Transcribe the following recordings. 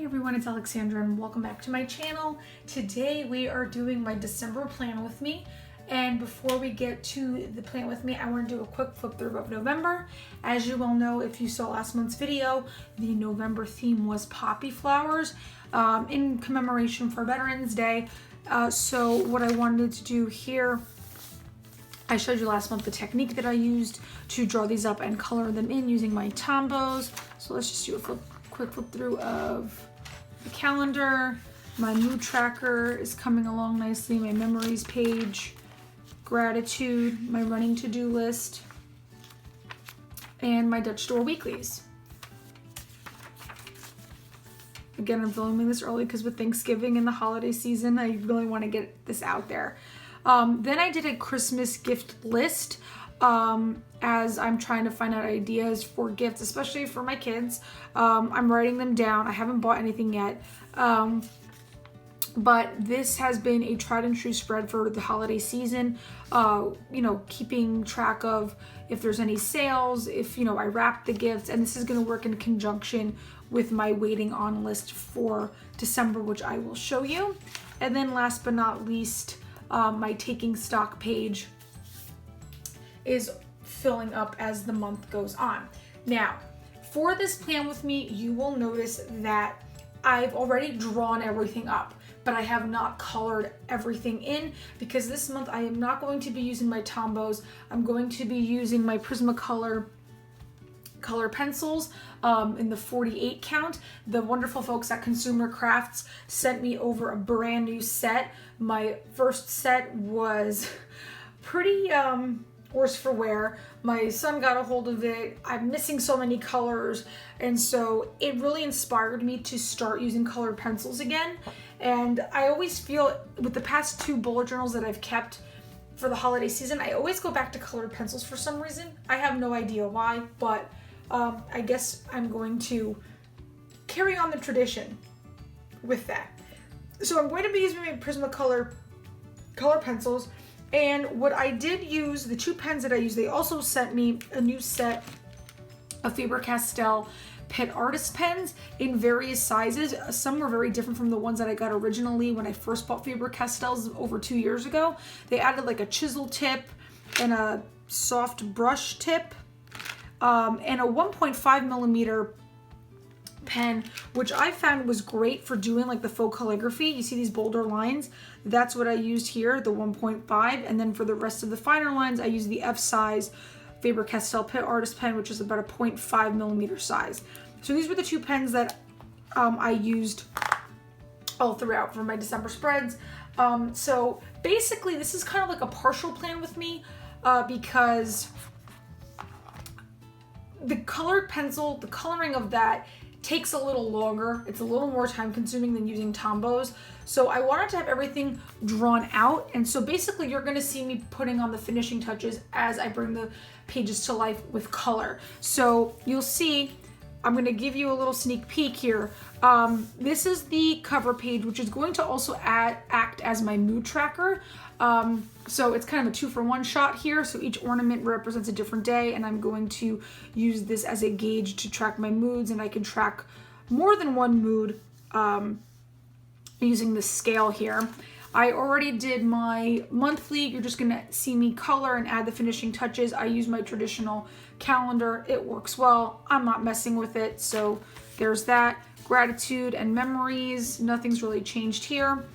everyone, it's Alexandra and welcome back to my channel. Today we are doing my December plan with me, and before we get to the plan with me, I want to do a quick flip through of November. As you well know, if you saw last month's video, the November theme was poppy flowers in commemoration for Veterans Day. So what I wanted to do here, I showed you last month the technique that I used to draw these up and color them in using my Tombows. So let's just do a quick flip through of the calendar. My mood tracker is coming along nicely. My memories page, gratitude, my running to-do list, and my Dutch store weeklies. Again, I'm filming this early because with Thanksgiving and the holiday season, I really want to get this out there. Then I did a Christmas gift list as I'm trying to find out ideas for gifts, especially for my kids. I'm writing them down. I haven't bought anything yet. But this has been a tried and true spread for the holiday season. Keeping track of if there's any sales, if, I wrap the gifts, and this is going to work in conjunction with my waiting on list for December, which I will show you. And then last but not least, my taking stock page is filling up as the month goes on. Now, for this plan with me, you will notice that I've already drawn everything up, but I have not colored everything in because this month I am not going to be using my Tombows. I'm going to be using my Prismacolor color pencils in the 48 count. The wonderful folks at Consumer Crafts sent me over a brand new set. My first set was pretty worse for wear. My son got a hold of it. I'm missing so many colors, and so it really inspired me to start using colored pencils again. And I always feel with the past two bullet journals that I've kept for the holiday season, I always go back to colored pencils for some reason. I have no idea why, but I guess I'm going to carry on the tradition with that. So I'm going to be using my Prismacolor color pencils. And what I did use, the two pens that I used, they also sent me a new set of Faber-Castell Pit Artist pens in various sizes. Some were very different from the ones that I got originally when I first bought Faber-Castells over 2 years ago. They added like a chisel tip and a soft brush tip and a 1.5 millimeter pen, which I found was great for doing like the faux calligraphy. You see these bolder lines? That's what I used here, the 1.5. And then for the rest of the finer lines, I used the F size Faber-Castell Pit Artist pen, which is about a 0.5 millimeter size. So these were the two pens that I used all throughout for my December spreads. So basically this is kind of like a partial plan with me because the colored pencil, the coloring of that takes a little longer. It's a little more time consuming than using Tombows. So I wanted to have everything drawn out. And so basically you're gonna see me putting on the finishing touches as I bring the pages to life with color. So you'll see, I'm gonna give you a little sneak peek here. This is the cover page, which is going to also act as my mood tracker. So it's kind of a 2-for-1 shot here. So each ornament represents a different day, and I'm going to use this as a gauge to track my moods, and I can track more than one mood using the scale here. I already did my monthly. You're just gonna see me color and add the finishing touches. I use my traditional calendar. It works well. I'm not messing with it. So there's that. Gratitude and memories. Nothing's really changed here.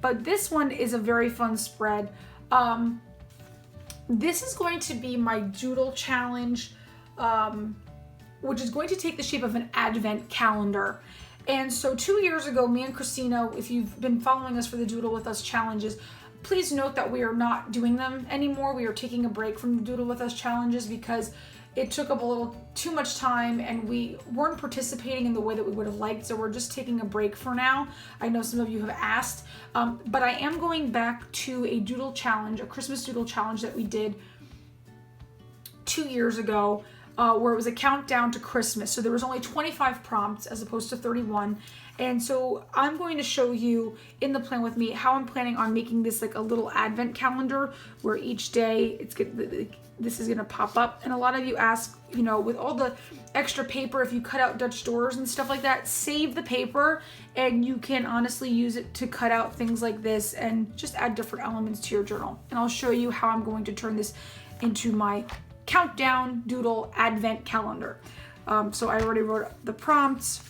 But this one is a very fun spread. This is going to be my Doodle challenge, which is going to take the shape of an advent calendar. And so 2 years ago, me and Christina, if you've been following us for the Doodle With Us challenges, please note that we are not doing them anymore. We are taking a break from the Doodle With Us challenges because it took up a little too much time and we weren't participating in the way that we would have liked. So we're just taking a break for now. I know some of you have asked, but I am going back to a doodle challenge, a Christmas doodle challenge that we did 2 years ago. where it was a countdown to Christmas. So there was only 25 prompts as opposed to 31. And so I'm going to show you in the plan with me how I'm planning on making this like a little advent calendar where each day this is going to pop up. And a lot of you ask, you know, with all the extra paper, if you cut out Dutch doors and stuff like that, save the paper and you can honestly use it to cut out things like this and just add different elements to your journal. And I'll show you how I'm going to turn this into my countdown doodle advent calendar. So I already wrote the prompts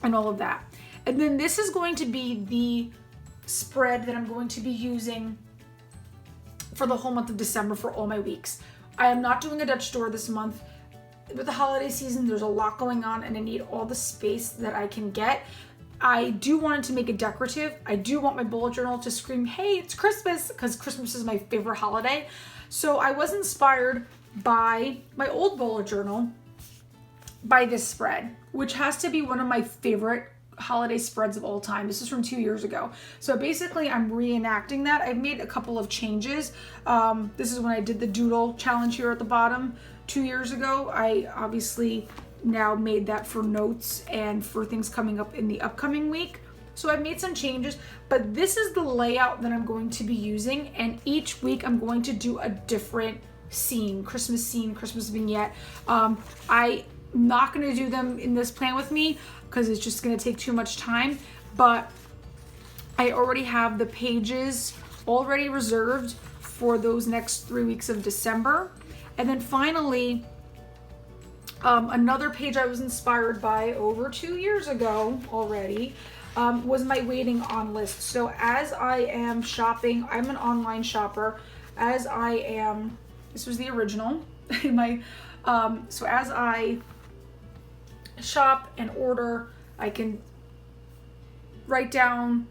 and all of that. And then this is going to be the spread that I'm going to be using for the whole month of December for all my weeks. I am not doing a Dutch door this month. With the holiday season, there's a lot going on and I need all the space that I can get. I do want it to make it decorative. I do want my bullet journal to scream, hey, it's Christmas, because Christmas is my favorite holiday. So I was inspired by my old bullet journal by this spread, which has to be one of my favorite holiday spreads of all time. This is from 2 years ago. So basically I'm reenacting that. I've made a couple of changes. This is when I did the Doodle challenge here at the bottom 2 years ago. I obviously now made that for notes and for things coming up in the upcoming week. So I've made some changes, but this is the layout that I'm going to be using. And each week I'm going to do a different scene, Christmas vignette. I'm not going to do them in this plan with me because it's just going to take too much time, but I already have the pages already reserved for those next 3 weeks of December. And then finally, another page I was inspired by over 2 years ago already was my waiting on list. So as I am shopping, I'm an online shopper. As I am, this was the original, so as I shop and order, I can write down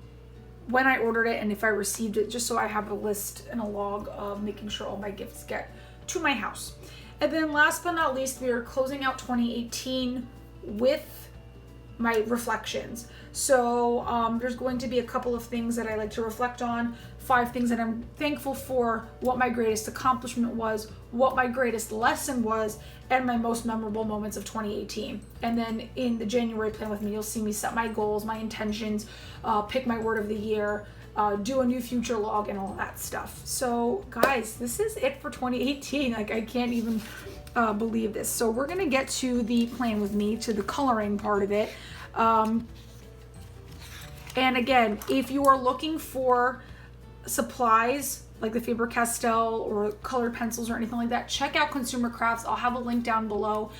when I ordered it and if I received it, just so I have a list and a log of making sure all my gifts get to my house. And then last but not least, we are closing out 2018 with my reflections. So there's going to be a couple of things that I like to reflect on, 5 things that I'm thankful for, what my greatest accomplishment was, what my greatest lesson was, and my most memorable moments of 2018. And then in the January plan with me, you'll see me set my goals, my intentions, pick my word of the year, do a new future log and all that stuff. So guys, this is it for 2018. Like, I can't even believe this. So we're gonna get to the plan with me, to the coloring part of it. And again, if you are looking for supplies like the Faber-Castell or colored pencils or anything like that, check out Consumer Crafts. I'll have a link down below.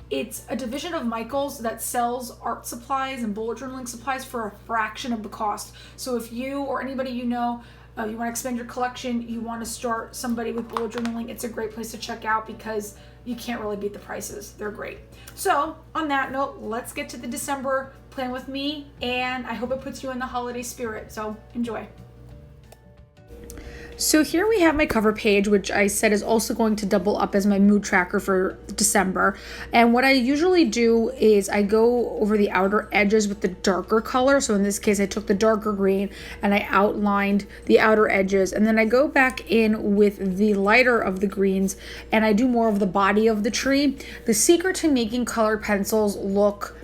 It's a division of Michaels that sells art supplies and bullet journaling supplies for a fraction of the cost. So if you or anybody you know, you want to expand your collection, you want to start somebody with bullet journaling, it's a great place to check out because you can't really beat the prices. They're great. So on that note, let's get to the December plan with me, and I hope it puts you in the holiday spirit. So enjoy. So here we have my cover page, which I said is also going to double up as my mood tracker for December. And what I usually do is I go over the outer edges with the darker color. So in this case, I took the darker green and I outlined the outer edges. And then I go back in with the lighter of the greens and I do more of the body of the tree. The secret to making colored pencils look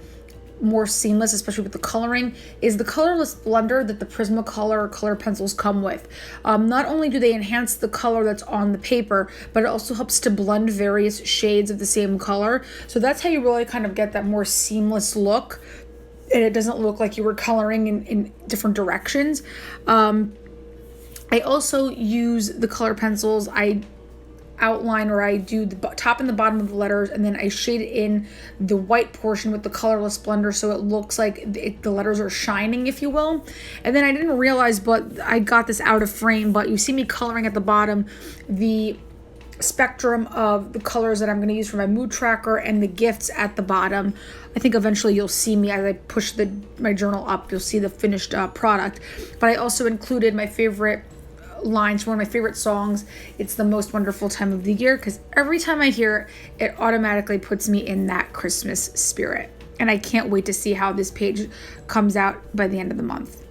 more seamless, especially with the coloring, is the colorless blender that the Prismacolor color pencils come with. Not only do they enhance the color that's on the paper, but it also helps to blend various shades of the same color. So that's how you really kind of get that more seamless look, and it doesn't look like you were coloring in different directions. I also use the color pencils. I outline, or I do the top and the bottom of the letters, and then I shade in the white portion with the colorless blender so it looks like the letters are shining, if you will. And then I didn't realize, but I got this out of frame, but you see me coloring at the bottom the spectrum of the colors that I'm going to use for my mood tracker and the gifts at the bottom. I think eventually you'll see me as I push my journal up, you'll see the finished product. But I also included my favorite lines from one of my favorite songs, It's the Most Wonderful Time of the Year, because every time I hear it, it automatically puts me in that Christmas spirit. And I can't wait to see how this page comes out by the end of the month.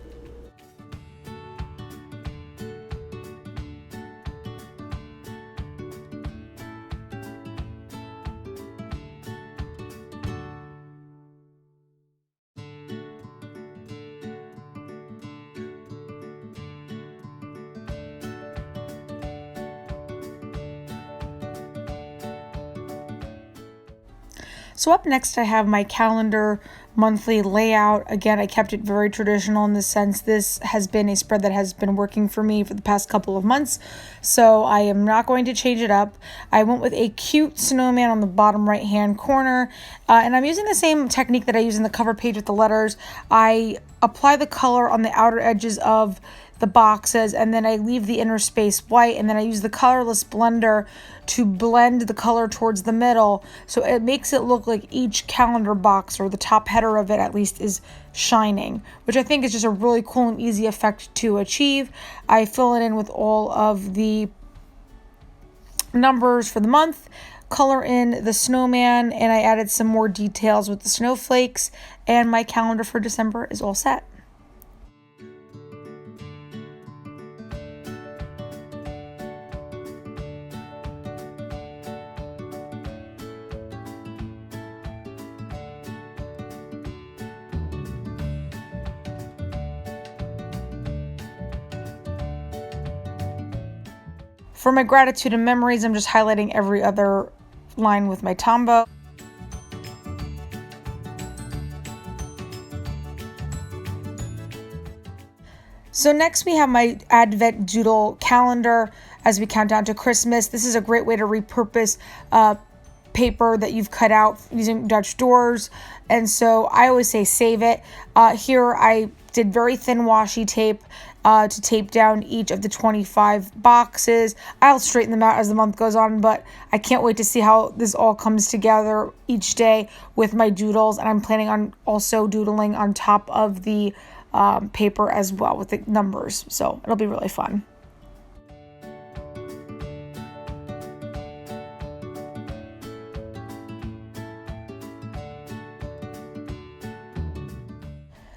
So up next, I have my calendar monthly layout. Again, I kept it very traditional in the sense this has been a spread that has been working for me for the past couple of months. So I am not going to change it up. I went with a cute snowman on the bottom right hand corner. And I'm using the same technique that I use in the cover page with the letters. I apply the color on the outer edges of the boxes, and then I leave the inner space white, and then I use the colorless blender to blend the color towards the middle, so it makes it look like each calendar box, or the top header of it at least, is shining, which I think is just a really cool and easy effect to achieve. I fill it in with all of the numbers for the month, color in the snowman, and I added some more details with the snowflakes, and my calendar for December is all set. For my gratitude and memories, I'm just highlighting every other line with my Tombow. So next we have my Advent Doodle calendar as we count down to Christmas. This is a great way to repurpose paper that you've cut out using Dutch doors. And so I always say save it. Here I did very thin washi tape to tape down each of the 25 boxes. I'll straighten them out as the month goes on, but I can't wait to see how this all comes together each day with my doodles. And I'm planning on also doodling on top of the paper as well with the numbers. So it'll be really fun.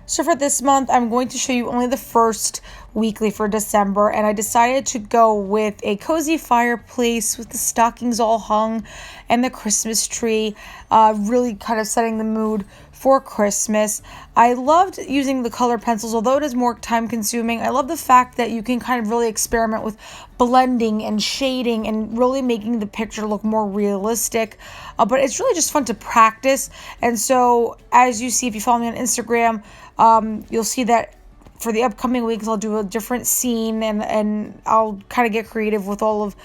So for this month, I'm going to show you only the first weekly for December, and I decided to go with a cozy fireplace with the stockings all hung and the Christmas tree, really kind of setting the mood for Christmas. I loved using the color pencils, although it is more time consuming. I love the fact that you can kind of really experiment with blending and shading and really making the picture look more realistic, but it's really just fun to practice. And so as you see, if you follow me on Instagram, you'll see that for the upcoming weeks, I'll do a different scene, and I'll kind of get creative with all of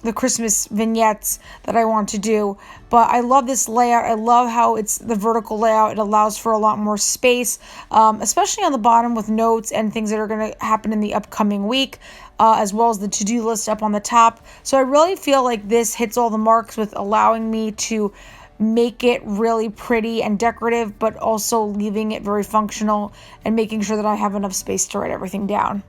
the Christmas vignettes that I want to do. But I love this layout. I love how it's the vertical layout. It allows for a lot more space, especially on the bottom with notes and things that are going to happen in the upcoming week, as well as the to-do list up on the top. So I really feel like this hits all the marks with allowing me to make it really pretty and decorative, but also leaving it very functional and making sure that I have enough space to write everything down.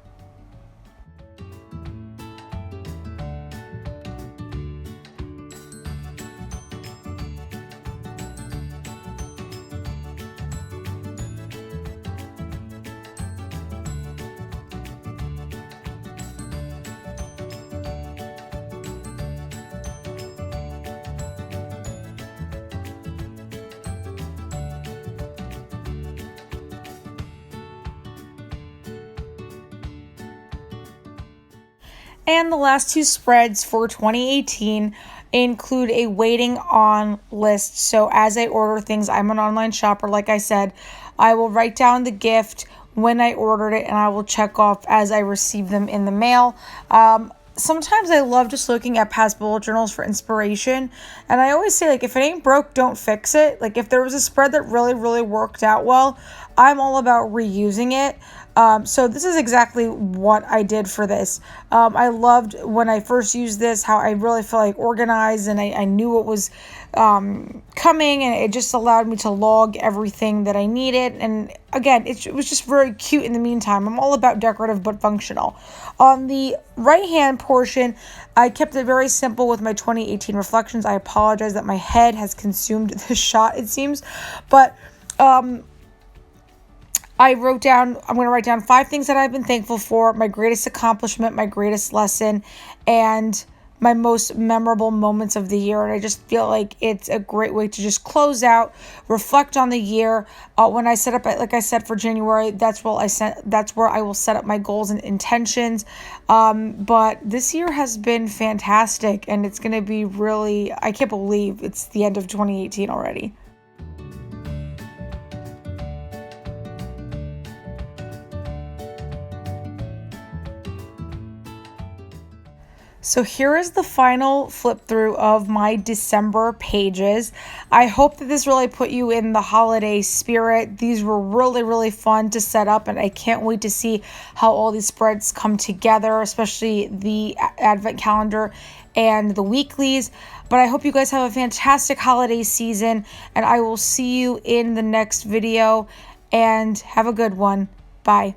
And the last two spreads for 2018 include a waiting on list. So as I order things, I'm an online shopper. Like I said, I will write down the gift when I ordered it, and I will check off as I receive them in the mail. Sometimes I love just looking at past bullet journals for inspiration. And I always say, like, if it ain't broke, don't fix it. Like, if there was a spread that really, really worked out well, I'm all about reusing it. So this is exactly what I did for this. I loved when I first used this, how I really felt like organized, and I knew what was coming, and it just allowed me to log everything that I needed. And again, it was just very cute in the meantime. I'm all about decorative but functional. On the right hand portion, I kept it very simple with my 2018 reflections. I apologize that my head has consumed the shot, it seems, but I'm going to write down 5 things that I've been thankful for, my greatest accomplishment, my greatest lesson, and my most memorable moments of the year, and I just feel like it's a great way to just close out, reflect on the year. When I set up, like I said, for January, that's where I will set up my goals and intentions. But this year has been fantastic, and it's going to be really, I can't believe it's the end of 2018 already. So here is the final flip through of my December pages. I hope that this really put you in the holiday spirit. These were really, really fun to set up, and I can't wait to see how all these spreads come together, especially the advent calendar and the weeklies. But I hope you guys have a fantastic holiday season, and I will see you in the next video, and have a good one. Bye.